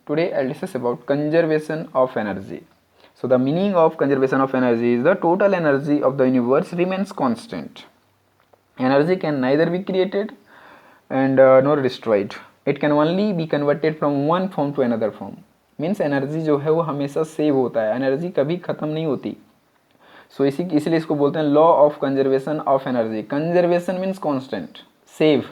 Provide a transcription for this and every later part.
Today I'll discuss about conservation of energy. So the meaning of conservation of energy is the total energy of the universe remains constant. Energy can neither be created and nor destroyed. It can only be converted from one form to another form. Means energy जो है वो हमेशा save होता है, energy कभी ख़त्म नहीं होती. सो इसलिए इसको बोलते हैं law of conservation of energy. Conservation means constant, save.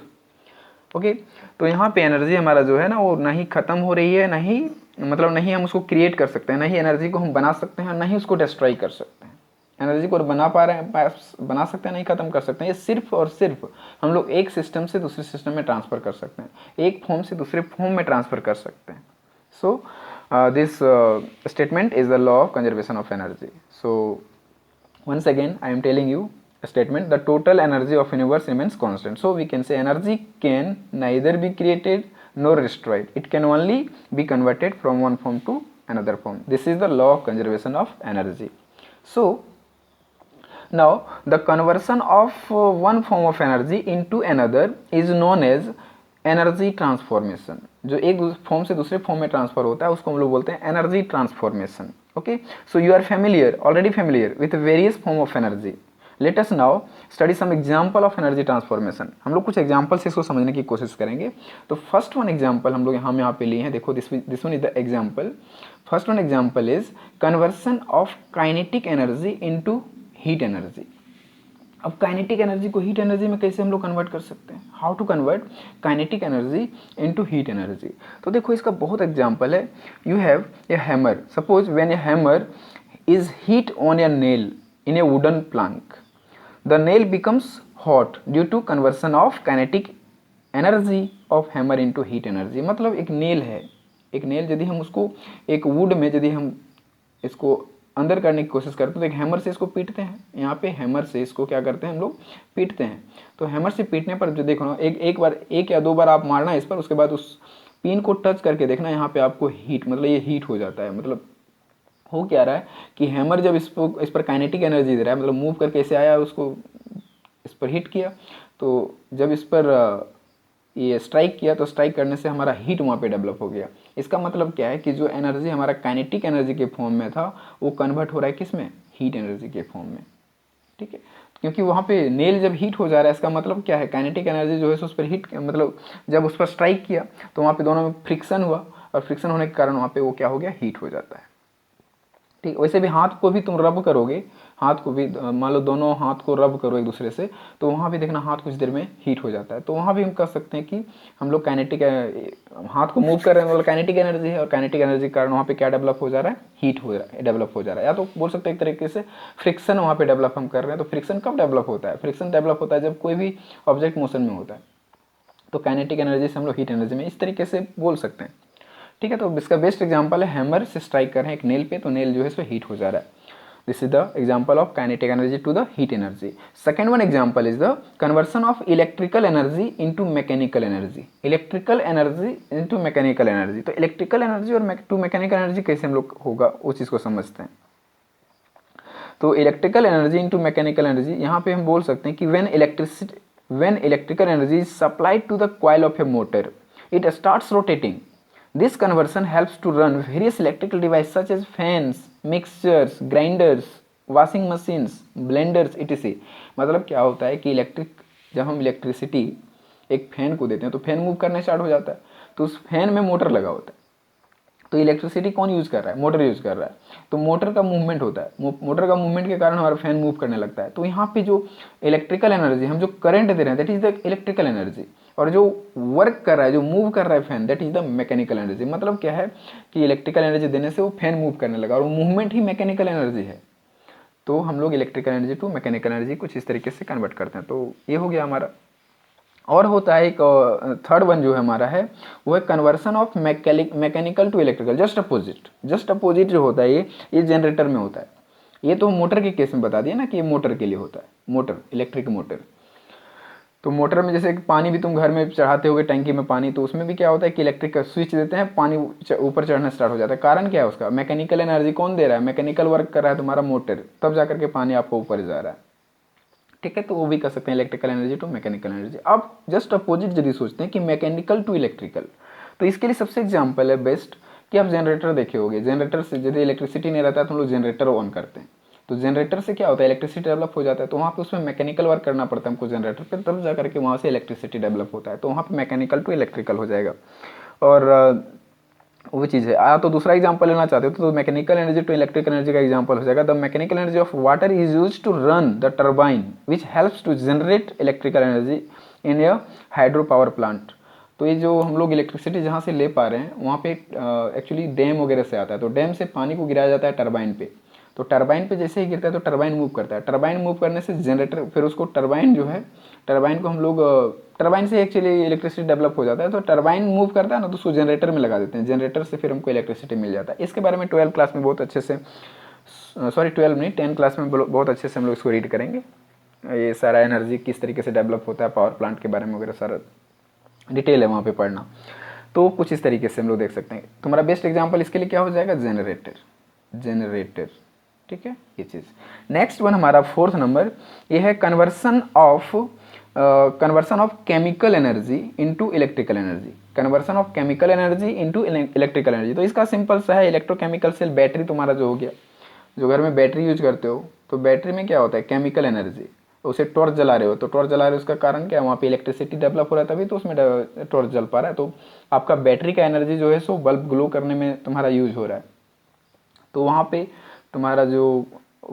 Okay तो यहाँ पे एनर्जी हमारा जो है ना वो ना ही ख़त्म हो रही है, ना ही मतलब नहीं हम उसको क्रिएट कर सकते हैं, ना ही एनर्जी को हम बना सकते हैं, ना ही उसको डिस्ट्रॉय कर सकते हैं. एनर्जी को बना पा रहे हैं, बना सकते हैं, नहीं ख़त्म कर सकते हैं. ये सिर्फ और सिर्फ हम लोग एक सिस्टम से दूसरे सिस्टम में ट्रांसफ़र कर सकते हैं, एक फॉर्म से दूसरे फॉर्म में ट्रांसफ़र कर सकते हैं. So this statement is the law of conservation of energy. So once again I am telling you a statement: the total energy of universe remains constant. So we can say energy can neither be created nor destroyed. It can only be converted from one form to another form. This is the law of conservation of energy. So now the conversion of one form of energy into another is known as energy transformation. जो एक form से दूसरे form में transfer होता है उसको हम लोग बोलते हैं energy transformation. Okay so you are familiar, already familiar with various form of energy. Let us now study some example of energy transformation. हम लोग कुछ एग्जांपल से इसको समझने की कोशिश करेंगे. तो फर्स्ट वन एग्जांपल हम लोग यहाँ पे लिए हैं. देखो this one is the example. First one example is conversion of kinetic energy into heat energy. अब काइनेटिक एनर्जी को हीट एनर्जी में कैसे हम लोग कन्वर्ट कर सकते हैं? How to convert kinetic energy into heat energy. तो देखो इसका बहुत एग्जांपल है. You have a hammer. Suppose when a hammer is hit on a nail in a wooden plank, the nail becomes hot due to conversion of kinetic energy of hammer into heat energy. मतलब एक nail है, एक nail यदि हम उसको एक would में यदि हम इसको अंदर करने की कोशिश करते हैं तो एक हैमर से इसको पीटते हैं. यहाँ पे हैमर से इसको क्या करते हैं हम लोग? पीटते हैं. तो हैमर से पीटने पर जो देखो ना एक बार, एक या दो बार आप मारना इस पर, उसके बाद उस पिन को टच करके देखना, यहाँ पे आपको हीट, मतलब ये हीट हो जाता है. मतलब हो क्या रहा है कि हैमर जब इस पर काइनेटिक एनर्जी दे रहा है, मतलब मूव करके ऐसे आया, उसको इस पर हिट किया, तो जब इस पर ये स्ट्राइक किया तो स्ट्राइक करने से हमारा हीट वहाँ पे डेवलप हो गया. इसका मतलब क्या है कि जो एनर्जी हमारा काइनेटिक एनर्जी के फॉर्म में था वो कन्वर्ट हो रहा है किस में? हीट एनर्जी के फॉर्म में. ठीक है, क्योंकि वहाँ पे नेल जब हीट हो जा रहा है, इसका मतलब क्या है? काइनेटिक एनर्जी जो है उस पर हीट, मतलब जब उस पर स्ट्राइक किया तो वहाँ पे दोनों में फ्रिक्शन हुआ, और फ्रिक्शन होने के कारण वहाँ पे वो क्या हो गया? हीट हो जाता है. ठीक, वैसे भी हाथ को भी तुम रब करोगे, हाथ को भी मान लो दोनों हाथ को रब करो एक दूसरे से, तो वहाँ भी देखना हाथ कुछ देर में हीट हो जाता है. तो वहाँ भी हम कह सकते हैं कि हम लोग काइनेटिक, हाथ को मूव कर रहे हैं, मतलब काइनेटिक एनर्जी है, और काइनेटिक एनर्जी के कारण वहाँ पे क्या डेवलप हो जा रहा है? हीट हो डेवलप हो जा रहा है. या तो बोल सकते हैं एक तरीके से फ्रिक्शन वहाँ पे डेवलप हम कर रहे हैं. तो फ्रिक्शन कब डेवलप होता है? फ्रिक्शन डेवलप होता है जब कोई भी ऑब्जेक्ट मोशन में होता है. तो काइनेटिक एनर्जी से हम लोग हीट एनर्जी में इस तरीके से बोल सकते हैं. ठीक है, तो इसका बेस्ट एग्जांपल है हैमर से स्ट्राइक कर रहे हैं एक नेल पे, तो नेल जो है सो हीट हो जा रहा है. This is the example of kinetic energy to the heat energy. Second one example is the conversion of electrical energy into mechanical energy. Electrical energy into mechanical energy. तो electrical energy और to mechanical energy कैसे हम लोग होगा उस चीज़ को समझते हैं. तो electrical energy into mechanical energy, यहाँ पे हम बोल सकते हैं कि when electrical energy is supplied to the coil of a motor, it starts rotating. This conversion helps to run various electrical devices such as fans, mixers, grinders, washing machines, blenders, etc. मतलब क्या होता है कि जब हम electricity एक fan को देते हैं तो फैन मूव करने स्टार्ट हो जाता है, तो उस फैन में मोटर लगा होता है. तो इलेक्ट्रिसिटी कौन यूज़ कर रहा है? मोटर यूज़ कर रहा है. तो मोटर का मूवमेंट होता है, मोटर का मूवमेंट के कारण हमारा फैन मूव करने लगता है. तो यहाँ पे जो इलेक्ट्रिकल एनर्जी, हम जो करंट दे रहे हैं, that is the electrical energy. और जो वर्क कर रहा है, जो मूव कर रहा है fan, that is the mechanical energy. मतलब क्या है कि इलेक्ट्रिकल एनर्जी देने से वो फैन मूव करने लगा, और मूवमेंट ही मैकेनिकल एनर्जी है. तो हम लोग electrical energy to mechanical energy कुछ इस तरीके से कन्वर्ट करते हैं. तो ये हो गया हमारा. और होता है एक थर्ड वन जो है हमारा है वो है conversion of mechanical to electrical. Just opposite जो होता है ये जनरेटर में होता है. ये तो मोटर के केस में बता दिया ना कि ये मोटर के लिए होता है, मोटर, इलेक्ट्रिक मोटर. तो मोटर में जैसे पानी भी तुम घर में चढ़ाते होगे टैंकी में पानी, तो उसमें भी क्या होता है कि इलेक्ट्रिक का स्विच देते हैं, पानी ऊपर चढ़ना स्टार्ट हो जाता है. कारण क्या है उसका? मैकेनिकल एनर्जी कौन दे रहा है? मैकेनिकल वर्क कर रहा है तुम्हारा मोटर, तब जाकर के पानी आपको ऊपर जा रहा है. ठीक है, तो वो भी कर सकते हैं electrical energy to mechanical energy. अब जस्ट अपोजिट यदि सोचते हैं कि मैकेनिकल टू इलेक्ट्रिकल, तो इसके लिए सबसे एग्जाम्पल है बेस्ट कि आप जनरेटर देखे होंगे, जनरेटर से यदि इलेक्ट्रिसिटी नहीं रहता है तो हम लोग जनरेटर ऑन करते हैं, तो जनरेटर से क्या होता है, इलेक्ट्रिसिटी डेवलप हो जाता है, तो वहाँ पे उसमें मैकेनिकल वर्क करना पड़ता है हमको जनरेटर पे, तब जा करके वहाँ से इलेक्ट्रिसिटी डेवलप होता है, तो वहाँ पे मैकेनिकल टू इलेक्ट्रिकल हो जाएगा। और वो चीज़ है। तो दूसरा एग्जांपल लेना चाहते हो तो mechanical energy to electrical energy का एग्जांपल हो जाएगा, the mechanical energy of water is use to run the turbine which helps to generate electrical energy in a hydro power plant. तो ये जो हम लोग इलेक्ट्रिसिटी जहाँ से ले पा रहे हैं वहाँ पे एक्चुअली डैम वगैरह से आता है, तो डैम से पानी को गिराया जाता है टरबाइन पे, तो टरबाइन पे जैसे ही गिरता है तो टरबाइन मूव करता है, टरबाइन मूव करने से जनरेटर, फिर उसको टरबाइन जो है, टरबाइन को हम लोग टरबाइन से एक्चुअली इलेक्ट्रिसिटी डेवलप हो जाता है, तो टरबाइन मूव करता है ना, तो उसको जनरेटर में लगा देते हैं, जनरेटर से फिर हमको इलेक्ट्रिसिटी मिल जाता है। इसके बारे में 12 क्लास में बहुत अच्छे से, सॉरी 12 नहीं 10 क्लास में बहुत अच्छे से हम लोग इसको रीड करेंगे, ये सारा एनर्जी किस तरीके से डेवलप होता है, पावर प्लांट के बारे में वगैरह सारा डिटेल है वहाँ पे पढ़ना। तो कुछ इस तरीके से हम लोग देख सकते हैं। तुम्हारा बेस्ट एग्जांपल इसके लिए क्या हो जाएगा, जनरेटर, जनरेटर, ठीक है ये चीज़। नेक्स्ट वन हमारा 4th नंबर, ये है conversion of chemical energy into electrical energy, conversion of chemical energy into electrical energy. तो इसका सिंपल सा है, इलेक्ट्रोकेमिकल सेल, बैटरी तुम्हारा जो हो गया, जो घर में बैटरी यूज करते हो, तो बैटरी में क्या होता है, केमिकल एनर्जी, उसे टॉर्च जला रहे हो, तो टॉर्च जला रहे हो उसका कारण क्या है, वहाँ पे इलेक्ट्रिसिटी डेवलप हो रहा है तभी तो उसमें टॉर्च जल पा रहा है, तो आपका बैटरी का एनर्जी जो है सो बल्ब ग्लो करने में तुम्हारा यूज हो रहा है, तो वहाँ पे तुम्हारा जो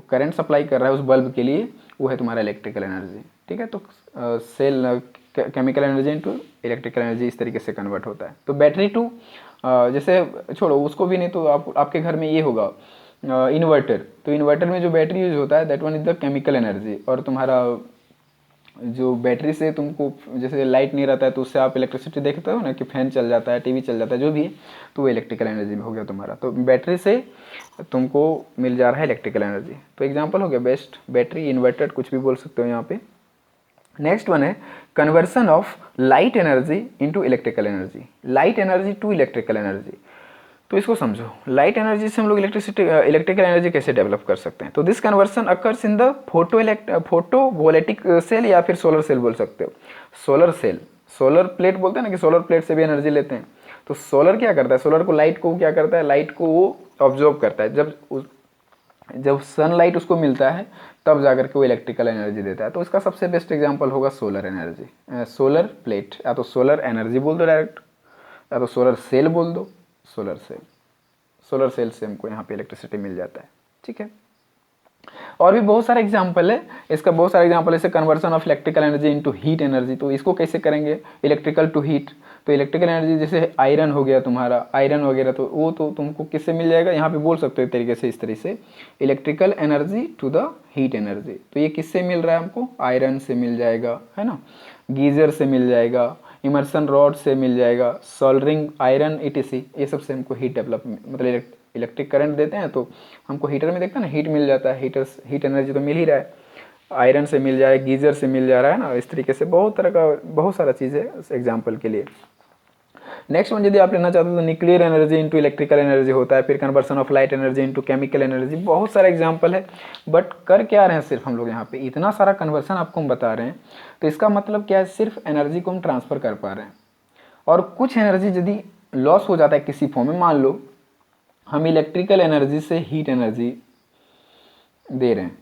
करंट सप्लाई कर रहा है उस बल्ब के लिए वो है तुम्हारा इलेक्ट्रिकल एनर्जी, ठीक है। तो cell chemical energy into electrical energy इस तरीके से कन्वर्ट होता है। तो बैटरी टू जैसे छोड़ो उसको भी नहीं, तो आपके घर में ये होगा इन्वर्टर, तो इन्वर्टर में जो बैटरी यूज होता है that one is the chemical energy, और तुम्हारा जो बैटरी से तुमको जैसे लाइट नहीं रहता है तो उससे आप इलेक्ट्रिसिटी देखते हो ना कि फैन चल जाता है, टीवी चल जाता है, जो भी है, तो वो इलेक्ट्रिकल एनर्जी में हो गया तुम्हारा। तो बैटरी से तुमको मिल जा रहा है इलेक्ट्रिकल एनर्जी, तो एग्जांपल हो गया बेस्ट, बैटरी, इन्वर्टर, कुछ भी बोल सकते हो यहाँ पे। नेक्स्ट वन है conversion of light energy into electrical energy, light energy to electrical energy. तो इसको समझो, लाइट एनर्जी से हम लोग इलेक्ट्रिकल एनर्जी कैसे डेवलप कर सकते हैं। तो this conversion occurs in the photovoltaic cell या फिर सोलर सेल बोल सकते हो, सोलर सेल, सोलर प्लेट बोलते हैं ना कि सोलर प्लेट से भी एनर्जी लेते हैं, तो सोलर क्या करता है, सोलर को लाइट को क्या करता है, लाइट को वो ऑब्जॉर्व करता है, जब सनलाइट उसको मिलता है तब जाकर के वो इलेक्ट्रिकल एनर्जी देता है। तो इसका सबसे बेस्ट एग्जांपल होगा सोलर एनर्जी, सोलर प्लेट, या तो सोलर एनर्जी बोल दो डायरेक्ट, या तो सोलर सेल बोल दो, सोलर सेल, सोलर सेल से हमको यहाँ पे इलेक्ट्रिसिटी मिल जाता है, ठीक है। और भी बहुत सारे एग्जांपल है, इसका बहुत सारे एग्जांपल, जैसे conversion of electrical energy into heat energy, तो इसको कैसे करेंगे, इलेक्ट्रिकल टू हीट, तो इलेक्ट्रिकल एनर्जी जैसे आयरन हो गया तुम्हारा, आयरन वगैरह, तो वो तो तुमको किससे मिल जाएगा, यहाँ पे बोल सकते हो एक तरीके से, इस तरीके से electrical energy to the heat energy, तो ये किससे मिल रहा है हमको, आयरन से मिल जाएगा, है ना, गीजर से मिल जाएगा, इमर्सन रॉड से मिल जाएगा, सोल्डरिंग आयरन etc, ये सब से हमको हीट डेवलप, मतलब इलेक्ट्रिक करंट देते हैं तो हमको हीटर में देखते हैं ना हीट मिल जाता है, हीट एनर्जी तो मिल ही रहा है, आयरन से मिल जाए, गीजर से मिल जा रहा है ना, इस तरीके से बहुत तरह का, बहुत सारा चीज़ है एग्जाम्पल के लिए। नेक्स्ट वन यदि आप लेना चाहते हो तो nuclear energy into electrical energy होता है, फिर conversion of light energy into chemical energy, बहुत सारा एग्जांपल है, बट कर क्या रहे हैं सिर्फ हम लोग यहाँ पे इतना सारा कन्वर्सन आपको हम बता रहे हैं, तो इसका मतलब क्या है, सिर्फ एनर्जी को हम ट्रांसफर कर पा रहे हैं, और कुछ एनर्जी यदि लॉस हो जाता है किसी फॉर्म में, मान लो हम इलेक्ट्रिकल एनर्जी से हीट एनर्जी दे रहे हैं,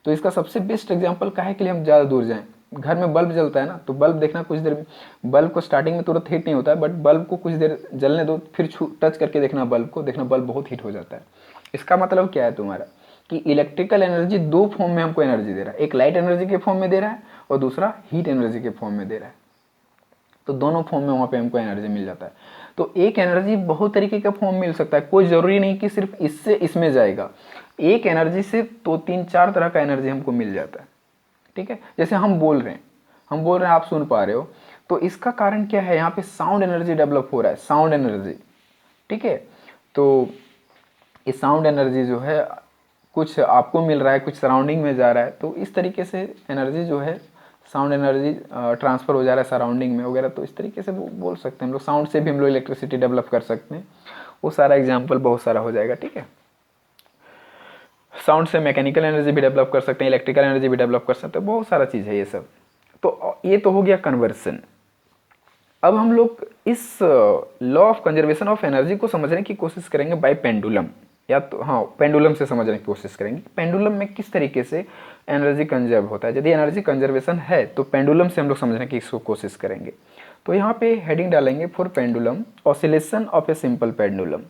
तो इसका सबसे बेस्ट एग्जाम्पल काहे के लिए हम ज़्यादा दूर जाएँ, घर में बल्ब जलता है ना, तो बल्ब देखना कुछ देर, बल्ब को स्टार्टिंग में तुरंत हीट नहीं होता है, बट बल्ब को कुछ देर जलने दो, फिर टच करके देखना बल्ब को, देखना बल्ब बहुत हीट हो जाता है। इसका मतलब क्या है तुम्हारा कि इलेक्ट्रिकल एनर्जी दो फॉर्म में हमको एनर्जी दे रहा है, एक लाइट एनर्जी के फॉर्म में दे रहा है और दूसरा हीट एनर्जी के फॉर्म में दे रहा है, तो दोनों फॉर्म में वहाँ पे हमको एनर्जी मिल जाता है। तो एक एनर्जी बहुत तरीके का फॉर्म मिल सकता है, कोई ज़रूरी नहीं कि सिर्फ इससे इसमें जाएगा, एक एनर्जी से 2-3-4 तरह का एनर्जी हमको मिल जाता है, ठीक है। जैसे हम बोल रहे हैं, आप सुन पा रहे हो, तो इसका कारण क्या है, यहाँ पे साउंड एनर्जी डेवलप हो रहा है, साउंड एनर्जी, ठीक है। तो ये साउंड एनर्जी जो है कुछ आपको मिल रहा है, कुछ सराउंडिंग में जा रहा है, तो इस तरीके से एनर्जी जो है साउंड एनर्जी ट्रांसफ़र हो जा रहा है सराउंडिंग में वगैरह, तो इस तरीके से बोल सकते हैं हम लोग, साउंड से भी हम लोग इलेक्ट्रिसिटी डेवलप कर सकते हैं, वो सारा एग्जाम्पल बहुत सारा हो जाएगा, ठीक है। साउंड से मैकेनिकल एनर्जी भी डेवलप कर सकते हैं, इलेक्ट्रिकल एनर्जी भी डेवलप कर सकते हैं, बहुत सारा चीज़ है ये सब। तो ये तो हो गया कन्वर्सन। अब हम लोग इस law of conservation of energy को समझने की कोशिश करेंगे बाय पेंडुलम, या तो हाँ पेंडुलम से समझने की कोशिश करेंगे पेंडुलम में किस तरीके से एनर्जी कंजर्व होता है। यदि एनर्जी कंजर्वेशन है तो पेंडुलम से हम लोग समझने की इसको कोशिश करेंगे। तो यहाँ पे हेडिंग डालेंगे for pendulum oscillation of a simple pendulum.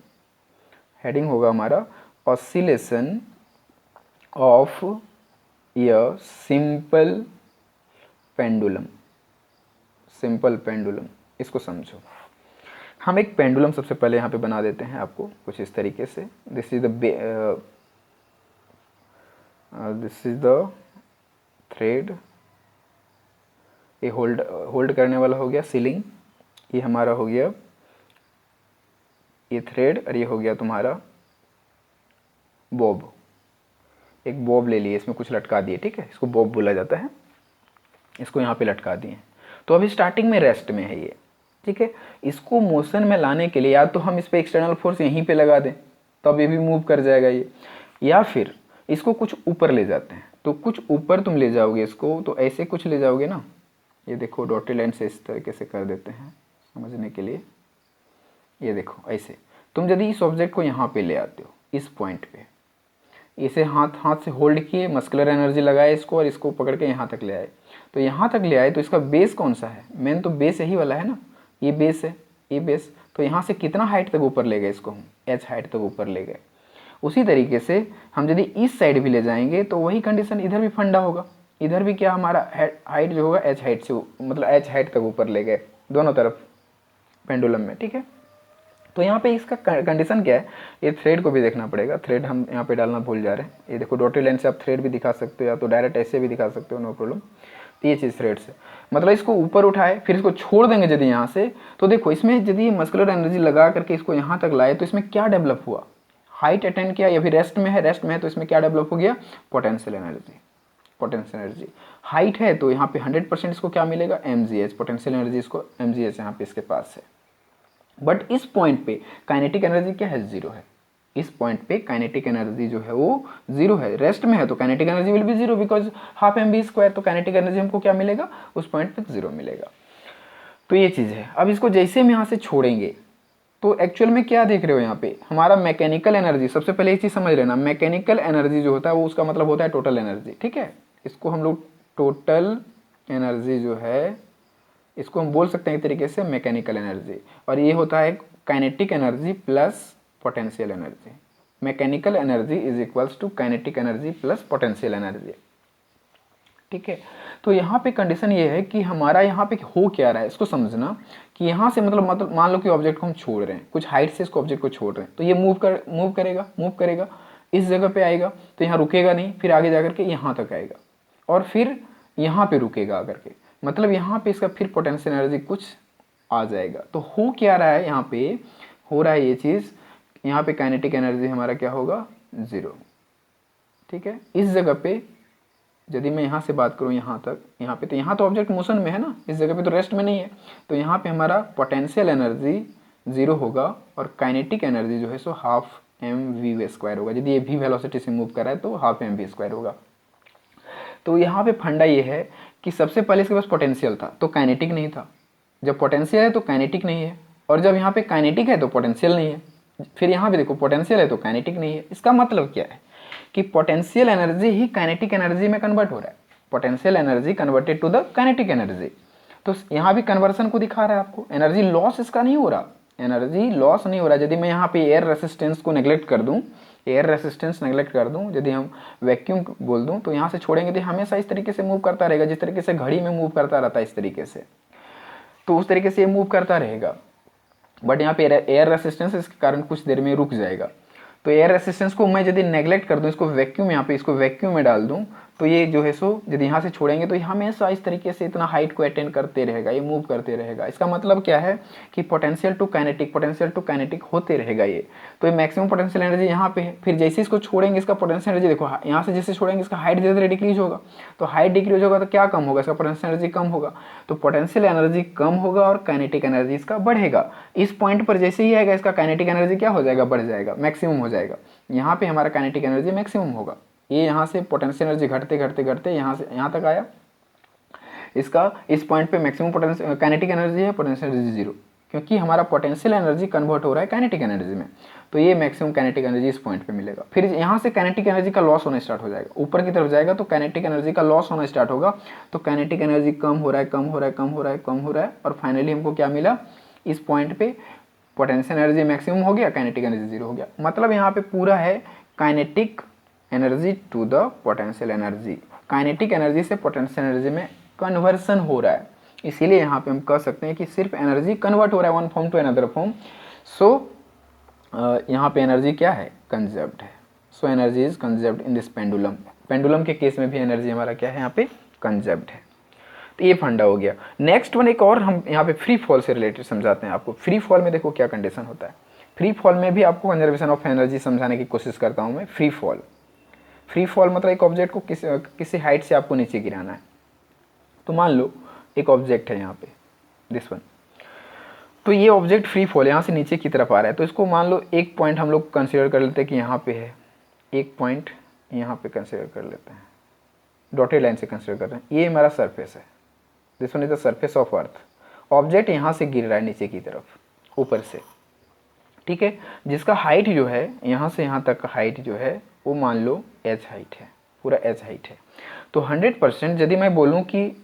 Heading होगा हमारा oscillation of a simple pendulum. Simple pendulum, इसको समझो। हम एक पेंडुलम सबसे पहले यहाँ पे बना देते हैं आपको कुछ इस तरीके से। दिस इज द थ्रेड, ये होल्ड करने वाला हो गया सीलिंग, ये हमारा हो गया ये थ्रेड, और ये हो गया तुम्हारा बॉब। एक बॉब ले लिए, इसमें कुछ लटका दिए, ठीक है, इसको बॉब बोला जाता है। इसको यहाँ पे लटका दिए। तो अभी स्टार्टिंग में रेस्ट में है ये, ठीक है। इसको मोशन में लाने के लिए या तो हम इस पे एक्सटर्नल फोर्स यहीं पे लगा दें तब ये भी मूव कर जाएगा ये, या फिर इसको कुछ ऊपर ले जाते हैं। तो कुछ ऊपर तुम ले जाओगे इसको, तो ऐसे कुछ ले जाओगे ना, ये देखो डॉटेड लाइन से इस तरीके से कर देते हैं समझने के लिए। ये देखो ऐसे तुम यदि इस ऑब्जेक्ट को यहाँ पे ले आते हो इस पॉइंट पे, इसे हाथ से होल्ड किए, मस्कुलर एनर्जी लगाए इसको, और इसको पकड़ के यहाँ तक ले आए। तो यहाँ तक ले आए तो इसका बेस कौन सा है, मेन तो बेस यही वाला है ना, ये बेस है, ये बेस। तो यहाँ से कितना हाइट तक ऊपर ले गए इसको, हम एच हाइट तक ऊपर ले गए। उसी तरीके से हम यदि इस साइड भी ले जाएंगे तो वही कंडीशन इधर भी फंडा होगा। इधर भी क्या हमारा हाइट जो होगा एच हाइट से, मतलब एच हाइट तक ऊपर ले गए दोनों तरफ पेंडुलम में, ठीक है। तो यहाँ पे इसका कंडीशन क्या है, ये थ्रेड को भी देखना पड़ेगा। थ्रेड हम यहाँ पे डालना भूल जा रहे हैं। ये देखो डॉटेड लाइन से आप थ्रेड भी दिखा सकते हो, या तो डायरेक्ट ऐसे भी दिखा सकते हो, नो प्रॉब्लम। ये चीज़ थ्रेड से मतलब इसको ऊपर उठाए फिर इसको छोड़ देंगे यदि यहाँ से, तो देखो इसमें यदि मस्कुलर एनर्जी लगा करके इसको यहाँ तक लाए तो इसमें क्या डेवलप हुआ, हाइट अटेंड किया, या फिर रेस्ट में है तो इसमें क्या डेवलप हो गया, potential energy. Potential energy height है तो यहाँ पे 100% इसको क्या मिलेगा, mgh। पोटेंशियल एनर्जी इसको mgh यहाँ पे इसके पास है। बट इस पॉइंट पे काइनेटिक एनर्जी क्या है, जीरो है। इस पॉइंट पे काइनेटिक एनर्जी जो है वो जीरो है। रेस्ट में है तो kinetic energy will be zero, because half M B square, तो काइनेटिक एनर्जी हमको क्या मिलेगा, उस पॉइंट पे जीरो मिलेगा। तो ये चीज़ है। अब इसको जैसे हम यहाँ से छोड़ेंगे तो एक्चुअल में क्या देख रहे हो यहाँ पे, हमारा मैकेनिकल एनर्जी, सबसे पहले ये चीज़ समझ लेना, मैकेनिकल एनर्जी जो होता है वो उसका मतलब होता है टोटल एनर्जी, ठीक है। इसको हम लोग टोटल एनर्जी जो है इसको हम बोल सकते हैं एक तरीके से मैकेनिकल एनर्जी, और ये होता है kinetic energy plus potential energy. Mechanical energy is equals to kinetic energy plus potential energy, ठीक है। तो यहाँ पे कंडीशन ये है कि हमारा यहाँ पे हो क्या रहा है, इसको समझना कि यहाँ से मतलब मान लो कि ऑब्जेक्ट को हम छोड़ रहे हैं, कुछ हाइट से इसको ऑब्जेक्ट को छोड़ रहे हैं, तो ये मूव करेगा इस जगह पे आएगा, तो यहाँ रुकेगा नहीं, फिर आगे जा करके यहाँ तक आएगा, और फिर यहाँ पे रुकेगा आकर के, मतलब यहाँ पे इसका फिर पोटेंशियल एनर्जी कुछ आ जाएगा। तो हो क्या रहा है, यहाँ पे हो रहा है ये चीज़, यहाँ पे काइनेटिक एनर्जी हमारा क्या होगा, जीरो, ठीक है। इस जगह पे यदि मैं यहाँ से बात करूँ यहाँ तक, यहाँ पे तो यहाँ तो ऑब्जेक्ट मोशन में है ना, इस जगह पे तो रेस्ट में नहीं है, तो यहाँ पे हमारा पोटेंशियल एनर्जी जीरो होगा, और काइनेटिक एनर्जी जो है सो हाफ एम वी स्क्वायर होगा। यदि ये भी वेलोसिटी से मूव कर रहा है तो हाफ एम वी स्क्वायर होगा। तो यहाँ पे फंडा ये है कि सबसे पहले इसके पास पोटेंशियल था तो काइनेटिक नहीं था, जब पोटेंशियल है तो काइनेटिक नहीं है, और जब यहाँ पे काइनेटिक है तो पोटेंशियल नहीं है, फिर यहाँ पे देखो पोटेंशियल है तो काइनेटिक नहीं है। इसका मतलब क्या है कि पोटेंशियल एनर्जी ही काइनेटिक एनर्जी में कन्वर्ट हो रहा है, potential energy converted to the kinetic energy. तो यहाँ भी कन्वर्सन को दिखा रहा है आपको, एनर्जी लॉस इसका नहीं हो रहा, एनर्जी लॉस नहीं हो रहा। यदि मैं यहाँ पे एयर रेसिस्टेंस को नेग्लेक्ट कर दूँ, एयर रेसिस्टेंस नेग्लेक्ट कर दूं, यदि हम वैक्यूम बोल दूं, तो यहाँ से छोड़ेंगे तो हमेशा इस तरीके से मूव करता रहेगा, जिस तरीके से घड़ी में मूव करता रहता है इस तरीके से, तो उस तरीके से ये मूव करता रहेगा। बट यहाँ पे एयर रेसिस्टेंस इसके कारण कुछ देर में रुक जाएगा। तो एयर रेसिस्टेंस को मैं यदि नेग्लेक्ट कर दूं, इसको वैक्यूम, यहाँ पे इसको वैक्यूम में डाल दूं, तो ये जो है सो यदि यहाँ से छोड़ेंगे तो हमेशा इस तरीके से इतना हाइट को अटेंड करते रहेगा, ये मूव करते रहेगा। इसका मतलब क्या है कि पोटेंशियल टू काइनेटिक होते रहेगा ये। तो ये मैक्सिमम पोटेंशियल एनर्जी यहाँ पे है, फिर जैसे इसको छोड़ेंगे इसका पोटेंशियल एनर्जी देखो, यहाँ से जैसे छोड़ेंगे इसका हाइट धीरे धीरे डिक्रीज होगा, तो हाइट डिक्रीज होगा तो क्या कम होगा, इसका पोटेंशियल एनर्जी कम होगा, तो पोटेंशियल एनर्जी कम होगा और काइनेटिक एनर्जी इसका बढ़ेगा। इस पॉइंट पर जैसे ही आएगा इसका काइनेटिक एनर्जी क्या हो जाएगा, बढ़ जाएगा, मैक्सिमम हो जाएगा। यहाँ पे हमारा काइनेटिक एनर्जी मैक्सिमम होगा। ये यहाँ से पोटेंशियल एनर्जी घटते घटते घटते यहाँ से यहाँ तक आया, इसका इस पॉइंट पे मैक्सिमम पोटेंशियल काइनेटिक एनर्जी है, पोटेंशियल एनर्जी जीरो, क्योंकि हमारा पोटेंशियल एनर्जी कन्वर्ट हो रहा है काइनेटिक एनर्जी में, तो ये मैक्सिमम काइनेटिक एनर्जी इस पॉइंट पे मिलेगा। फिर यहाँ से काइनेटिक एनर्जी का लॉस होना स्टार्ट हो जाएगा, ऊपर की तरफ जाएगा तो काइनेटिक एनर्जी का लॉस होना स्टार्ट होगा, तो काइनेटिक एनर्जी कम हो रहा है, कम हो रहा है, कम हो रहा है, कम हो रहा है, और फाइनली हमको क्या मिला, इस पॉइंट पे पोटेंशियल एनर्जी मैक्सिमम हो गया, काइनेटिक एनर्जी जीरो हो गया। मतलब यहाँ पे पूरा है kinetic energy to the potential energy, kinetic energy से पोटेंशियल एनर्जी में कन्वर्सन हो रहा है, इसीलिए यहाँ पे हम कह सकते हैं कि सिर्फ एनर्जी कन्वर्ट हो रहा है one form to another form. So यहाँ पे एनर्जी क्या है, कंजर्व्ड है। So energy is conserved in this pendulum, pendulum के केस में भी एनर्जी हमारा क्या है, यहाँ पे कंजर्व्ड है। तो ये फंडा हो गया। नेक्स्ट वन एक और हम यहाँ पे फ्री फॉल से रिलेटेड समझाते हैं आपको। फ्री फॉल में देखो क्या कंडीशन होता है, फ्री फॉल में भी आपको कंजर्वेशन ऑफ एनर्जी समझाने की कोशिश करता हूँ मैं। फ्री फॉल, फ्री फॉल मतलब एक ऑब्जेक्ट को किसी हाइट से आपको नीचे गिराना है। तो मान लो एक ऑब्जेक्ट है यहाँ पे, दिस वन, तो ये ऑब्जेक्ट फ्री फॉल यहाँ से नीचे की तरफ आ रहा है, तो इसको मान लो एक पॉइंट हम लोग कंसिडर कर लेते हैं कि यहाँ पे है, एक पॉइंट यहाँ पे कंसिडर कर लेते हैं, डॉटेड लाइन से कंसिडर कर रहे हैं, ये हमारा सरफेस है, this one is the surface of earth. Object यहाँ से गिर रहा है नीचे की तरफ, ऊपर से, ठीक है, जिसका हाइट जो है यहाँ से यहाँ तक का हाइट जो है वो मान लो एच हाइट है, पूरा एच हाइट है। तो 100% यदि मैं बोलूँ कि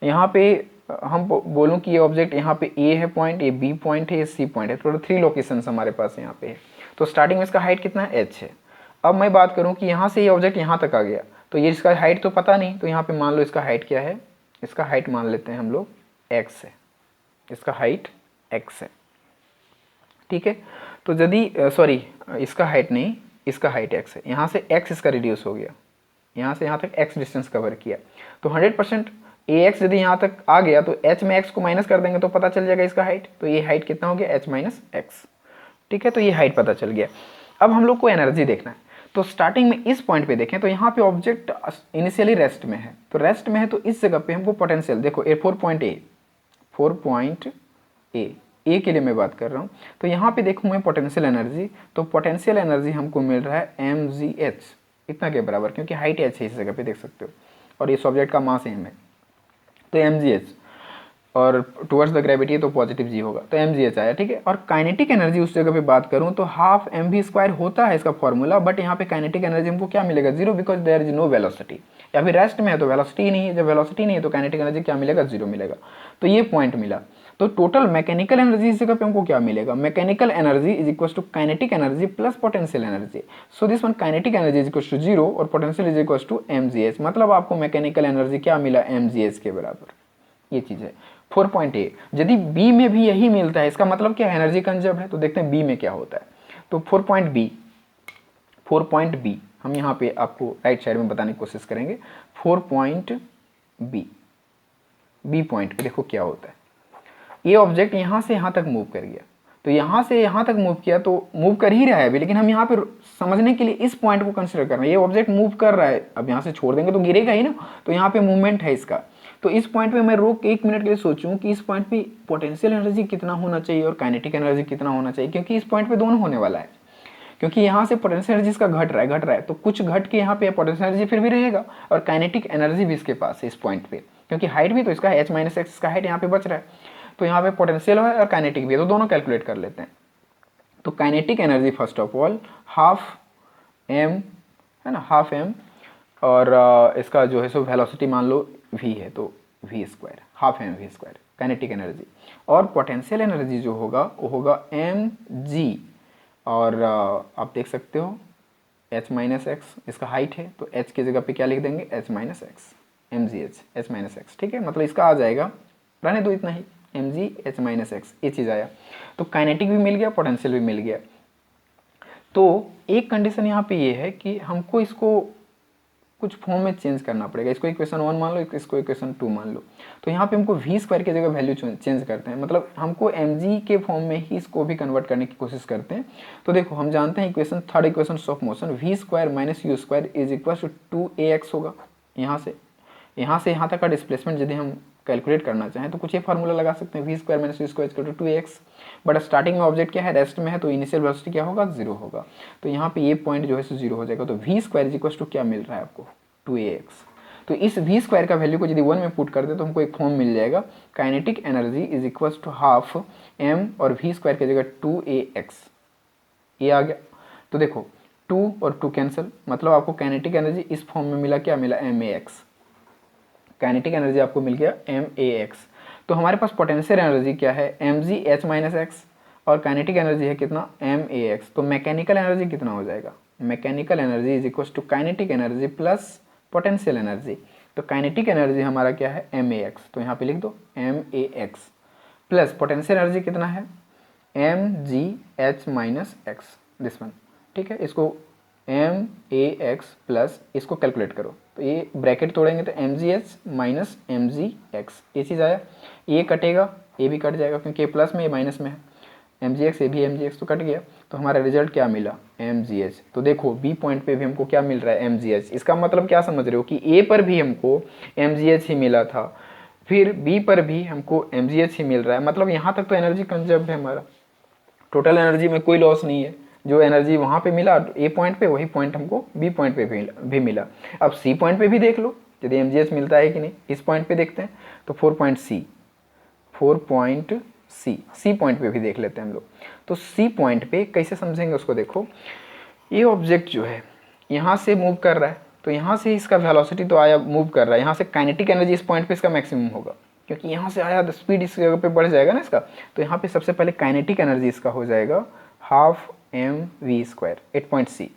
यहाँ पे हम बोलूँ कि ये ऑब्जेक्ट यहाँ पे ए है पॉइंट, ये बी पॉइंट है, ये सी पॉइंट है, टोटल 3 लोकेशंस हमारे पास यहाँ पे है। तो स्टार्टिंग में इसका हाइट कितना है, एच है। अब मैं बात करूँ कि यहाँ से ये ऑब्जेक्ट यहाँ तक आ गया, तो ये इसका हाइट तो पता नहीं, तो यहाँ पे मान लो इसका हाइट क्या है, इसका हाइट मान लेते हैं हम लोग एक्स है, इसका हाइट एक्स है, ठीक है। तो यदि सॉरी इसका हाइट नहीं, इसका हाइट एक्स है, यहाँ से एक्स इसका रिड्यूस हो गया, यहाँ से यहाँ तक एक्स डिस्टेंस कवर किया, तो 100% ए एक्स यदि यहाँ तक आ गया तो एच में एक्स को माइनस कर देंगे तो पता चल जाएगा इसका हाइट, तो ये हाइट कितना हो गया, एच माइनस एक्स, ठीक है। तो ये हाइट पता चल गया। अब हम लोग को एनर्जी देखना है, तो स्टार्टिंग में इस पॉइंट पे देखें तो यहाँ पे ऑब्जेक्ट इनिशियली रेस्ट में है, तो रेस्ट में है तो इस जगह पे हमको पोटेंशियल देखो, 4 पॉइंट ए के लिए मैं बात कर रहा हूँ, तो यहाँ पे देखूँ मैं पोटेंशियल एनर्जी, तो पोटेंशियल एनर्जी हमको मिल रहा है mgh, इतना के बराबर, क्योंकि हाइट h है इस जगह पे देख सकते हो, और इस ऑब्जेक्ट का मास m है, तो mgh, और टुवर्ड्स द ग्रेविटी तो पॉजिटिव g होगा, तो mgh आया, ठीक है। और काइनेटिक एनर्जी उस जगह पे बात करूँ तो हाफ mv² होता है इसका फॉर्मूला, बट यहाँ पे काइनेटिक एनर्जी हमको क्या मिलेगा, zero, because there is no velocity, या फिर रेस्ट में है तो वेलोसिटी ही नहीं है, जब वेलोसिटी नहीं है तो काइनेटिक एनर्जी क्या मिलेगा, जीरो मिलेगा। तो ये पॉइंट मिला। तो टोटल मैकेनिकल एनर्जी इस जगह पे हमको क्या मिलेगा, mechanical energy is equal to kinetic energy plus potential energy. So this one kinetic energy is equal to zero और potential is equal to mgh, मतलब आपको मैकेनिकल एनर्जी क्या मिला, mgh के बराबर, ये चीज है। 4.8 यदि बी में भी यही मिलता है, इसका मतलब क्या, एनर्जी कंजर्व है। तो देखते हैं बी में क्या होता है, तो 4 पॉइंट बी हम यहाँ पे आपको राइट साइड में बताने की कोशिश करेंगे। 4 पॉइंट बी पॉइंट पे देखो क्या होता है, ये ऑब्जेक्ट यहाँ से यहाँ तक मूव कर गया, तो यहाँ से यहाँ तक मूव किया, तो मूव कर ही रहा है अभी, लेकिन हम यहाँ पे समझने के लिए इस पॉइंट को कंसिडर कर रहे हैं, ये ऑब्जेक्ट मूव कर रहा है, अब यहाँ से छोड़ देंगे तो गिरेगा ही ना, तो यहाँ पे मूवमेंट है इसका। तो इस पॉइंट पे मैं रोक 1 मिनट के लिए सोचूं कि इस पॉइंट पे पोटेंशियल एनर्जी कितना होना चाहिए और काइनेटिक एनर्जी कितना होना चाहिए, क्योंकि इस पॉइंट पे दोनों होने वाला है, क्योंकि यहाँ से पोटेंशियल एनर्जी इसका घट रहा है, तो कुछ घट के यहाँ पे पोटेंशियल एनर्जी फिर भी रहेगा, और काइनेटिक एनर्जी भी इसके पास है इस पॉइंट पे, क्योंकि हाइट भी तो इसका h माइनस एक्स इसका हाइट यहाँ पे बच रहा है, तो यहाँ पे पोटेंशियल है और काइनेटिक भी है, तो दोनों कैलकुलेट कर लेते हैं। तो kinetic energy first of all half m है ना, हाफ m, और इसका जो है सो वेलोसिटी मान लो v है, तो v square, half mv² kinetic energy, और पोटेंशियल एनर्जी जो होगा वो होगा mg, और आप देख सकते हो h माइनस एक्स इसका हाइट है, तो h की जगह पे क्या लिख देंगे, h minus x, mgh h minus x, ठीक है। मतलब इसका आ जाएगा, रहने दो इतना ही, mg h माइनस एक्स, ये चीज़ आया। तो काइनेटिक भी मिल गया, पोटेंशियल भी मिल गया। तो एक कंडीशन यहाँ पे ये है कि हमको इसको कुछ फॉर्म में चेंज करना पड़ेगा, इसको इक्वेशन 1 मान लो, इसको इक्वेशन 2 मान लो, तो यहाँ पे हमको v² की जगह वैल्यू चेंज करते हैं, मतलब हमको mg के फॉर्म में ही इसको भी कन्वर्ट करने की कोशिश करते हैं। तो देखो हम जानते हैं equation, third equation of motion, v² minus u² is equal to 2ax होगा। यहाँ से यहाँ तक का डिस्प्लेसमेंट यदि हम कैलकुलेट करना चाहें तो कुछ ये फार्मूला लगा सकते हैं, v² minus u² equal to 2ax, but starting में ऑब्जेक्ट क्या है, रेस्ट में है, तो इनिशियल वेलोसिटी क्या होगा, जीरो होगा, तो यहाँ पे ये पॉइंट जो है सो जीरो हो जाएगा। तो v² इज इक्वल टू क्या मिल रहा है आपको, 2ax। तो इस v स्क्वायर का वैल्यू को यदि 1 में पुट कर दे तो हमको एक फॉर्म मिल जाएगा, kinetic energy is equal to half m और v स्क्वायर की जगह 2ax, ये आ गया। तो देखो 2 और 2 कैंसिल, मतलब आपको काइनेटिक एनर्जी इस फॉर्म में मिला, क्या मिला, max। काइनेटिक एनर्जी आपको मिल गया max। तो हमारे पास पोटेंशियल एनर्जी क्या है, mgh माइनस एक्स, और काइनेटिक एनर्जी है कितना, max। तो मैकेनिकल एनर्जी कितना हो जाएगा, mechanical energy is equal to kinetic energy plus potential energy. तो काइनेटिक एनर्जी हमारा क्या है, max, तो यहाँ पे लिख दो max, प्लस पोटेंशियल एनर्जी कितना है, mgh minus x, this one, ठीक है। इसको max प्लस इसको कैलकुलेट करो, तो ये ब्रैकेट तोड़ेंगे तो mgh माइनस mgx, ये चीज़ आया, ये कटेगा, ये भी कट जाएगा क्योंकि ये प्लस में ये माइनस में है, mgx, ये भी mgx तो कट गया, तो हमारा रिजल्ट क्या मिला, mgh। तो देखो बी पॉइंट पे भी हमको क्या मिल रहा है, mgh। इसका मतलब क्या समझ रहे हो कि ए पर भी हमको mgh ही मिला था, फिर बी पर भी हमको mgh ही मिल रहा है, मतलब यहाँ तक तो एनर्जी कंजर्व्ड है हमारा, टोटल एनर्जी में कोई लॉस नहीं है। जो एनर्जी वहाँ पे मिला ए पॉइंट पे, वही पॉइंट हमको बी पॉइंट पे भी मिला। अब सी पॉइंट पे भी देख लो यदि mgh मिलता है कि नहीं, इस पॉइंट पे देखते हैं तो 4 पॉइंट सी पॉइंट पे भी देख लेते हैं हम लोग। तो सी पॉइंट पे कैसे समझेंगे उसको, देखो ये ऑब्जेक्ट जो है यहाँ से मूव कर रहा है, तो यहाँ से इसका वेलोसिटी तो आया, मूव कर रहा है, यहाँ से काइनेटिक एनर्जी इस पॉइंट पे इसका मैक्सिमम होगा, क्योंकि यहाँ से आया तो स्पीड इस जगह पे बढ़ जाएगा ना इसका, तो यहाँ पे सबसे पहले काइनेटिक एनर्जी इसका हो जाएगा half mv square, 8 point c,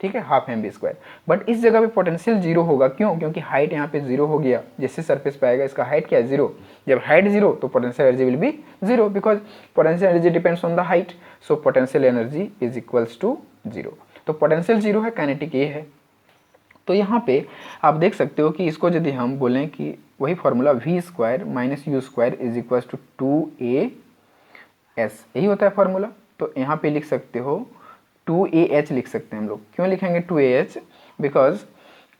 ठीक है, हाफ mv स्क्वायर। बट इस जगह पे पोटेंशियल जीरो होगा, क्यों, क्योंकि हाइट यहाँ पे जीरो हो गया, जैसे सरफेस पे आएगा इसका हाइट क्या है, जीरो। जब हाइट जीरो तो potential energy will be zero, because potential energy depends on the height, so potential energy is equals to zero. तो पोटेंशियल जीरो है, काइनेटिक ये है। तो यहाँ पे आप देख सकते हो कि इसको यदि हम बोलें कि वही formula v square minus u square is equal to 2as, यही होता है फॉर्मूला। तो यहाँ पे लिख सकते हो 2ah लिख सकते हैं हम लोग। क्यों लिखेंगे 2ah, बिकॉज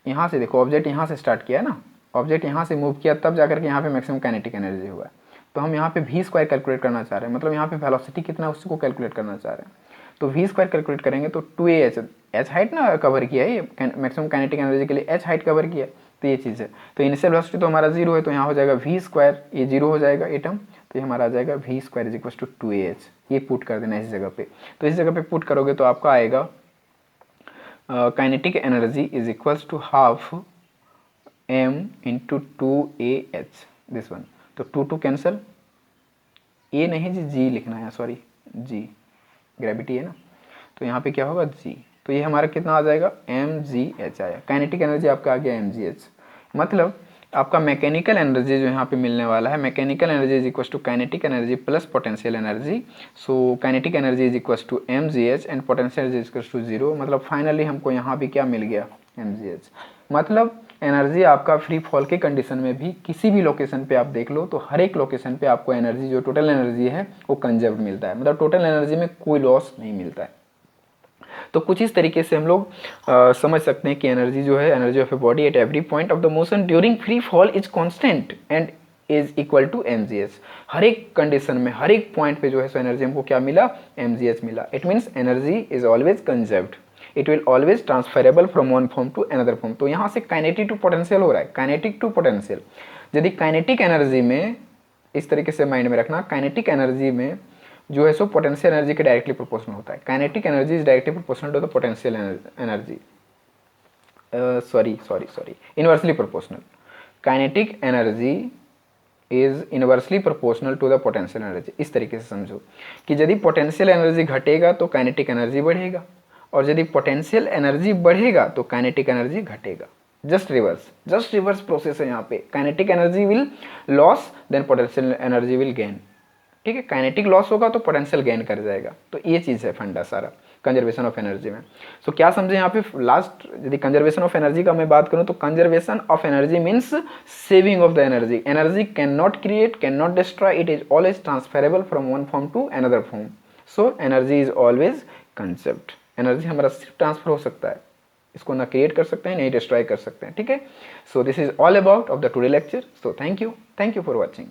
यहाँ से देखो ऑब्जेक्ट यहाँ से स्टार्ट किया ना, ऑब्जेक्ट यहाँ से मूव किया तब जाकर के यहाँ पे मैक्सिमम काइनेटिक एनर्जी हुआ है। तो हम यहाँ पे v स्क्वायर कैलकुलेट करना चाह रहे हैं, मतलब यहाँ पे वेलोसिटी कितना है उसको कैलकुलेट करना चाह रहे हैं। तो v स्क्वायर कैलकुलेट करेंगे तो 2ah, h हाइट ना कवर किया है, ये मैक्सिमम काइनेटिक एनर्जी के लिए h हाइट कवर किया है, तो ये चीज़ है। तो इनिशियल वेलोसिटी तो हमारा जीरो है, तो यहाँ हो जाएगा v स्क्वायर, ये जीरो हो जाएगा ये टर्म, तो ये हमारा आ जाएगा v square is equal to 2ah। ये पुट कर देना इस जगह पे, तो इस जगह पे पुट करोगे तो आपका आएगा kinetic energy is equal to half m into 2ah, this one. तो 2 कैंसल, ए नहीं जी, जी लिखना है, सॉरी जी, ग्रेविटी है ना, तो यहाँ पे क्या होगा जी। तो ये हमारा कितना आ जाएगा, mgh आया, काइनेटिक एनर्जी आपका आ गया mgh। मतलब आपका मैकेनिकल एनर्जी जो यहाँ पे मिलने वाला है, mechanical energy is equal to kinetic energy plus potential energy. So kinetic energy is equal to mgh and potential energy is equal to zero. मतलब फाइनली हमको यहाँ भी क्या मिल गया, mgh। मतलब एनर्जी आपका फ्री फॉल के कंडीशन में भी किसी भी लोकेशन पे आप देख लो, तो हर एक लोकेशन पे आपको एनर्जी जो टोटल एनर्जी है वो कंजर्व मिलता है, मतलब टोटल एनर्जी में कोई लॉस नहीं मिलता है। तो कुछ इस तरीके से हम लोग समझ सकते हैं कि एनर्जी जो है, energy of a body at every point of the motion during free fall is constant and is equal to mgh। हर एक कंडीशन में, हर एक पॉइंट पे जो है सो एनर्जी हमको क्या मिला, mgh मिला। It means energy is always conserved, it will always transferable from one form to another form. तो यहाँ से काइनेटिक टू पोटेंशियल हो रहा है, काइनेटिक टू पोटेंशियल। यदि काइनेटिक एनर्जी में, इस तरीके से माइंड में रखना, काइनेटिक एनर्जी में जो है सो पोटेंशियल एनर्जी के डायरेक्टली प्रोपोर्शनल होता है। Kinetic energy is directly proportional to the potential energy, sorry inversely proportional. Kinetic energy is inversely proportional to the potential energy. इस तरीके से समझो कि यदि पोटेंशियल एनर्जी घटेगा तो काइनेटिक एनर्जी बढ़ेगा, और यदि पोटेंशियल एनर्जी बढ़ेगा तो काइनेटिक एनर्जी घटेगा। जस्ट रिवर्स प्रोसेस है यहाँ पे। Kinetic energy will loss, then potential energy will gain, ठीक है। काइनेटिक लॉस होगा तो पोटेंशियल गेन कर जाएगा। तो ये चीज़ है फंडा सारा कंजर्वेशन ऑफ एनर्जी में। सो क्या समझे यहाँ पे लास्ट, यदि कंजर्वेशन ऑफ एनर्जी का मैं बात करूँ तो conservation of energy means saving of the energy. Energy can not create, can not destroy, it is always transferable from one form to another form. So energy is always conserved. Energy हमारा सिर्फ transfer हो सकता है, इसको ना create कर सकते हैं, नहीं डिस्ट्रॉय कर सकते हैं, ठीक है। So this is all about of the today lecture. So thank you for watching.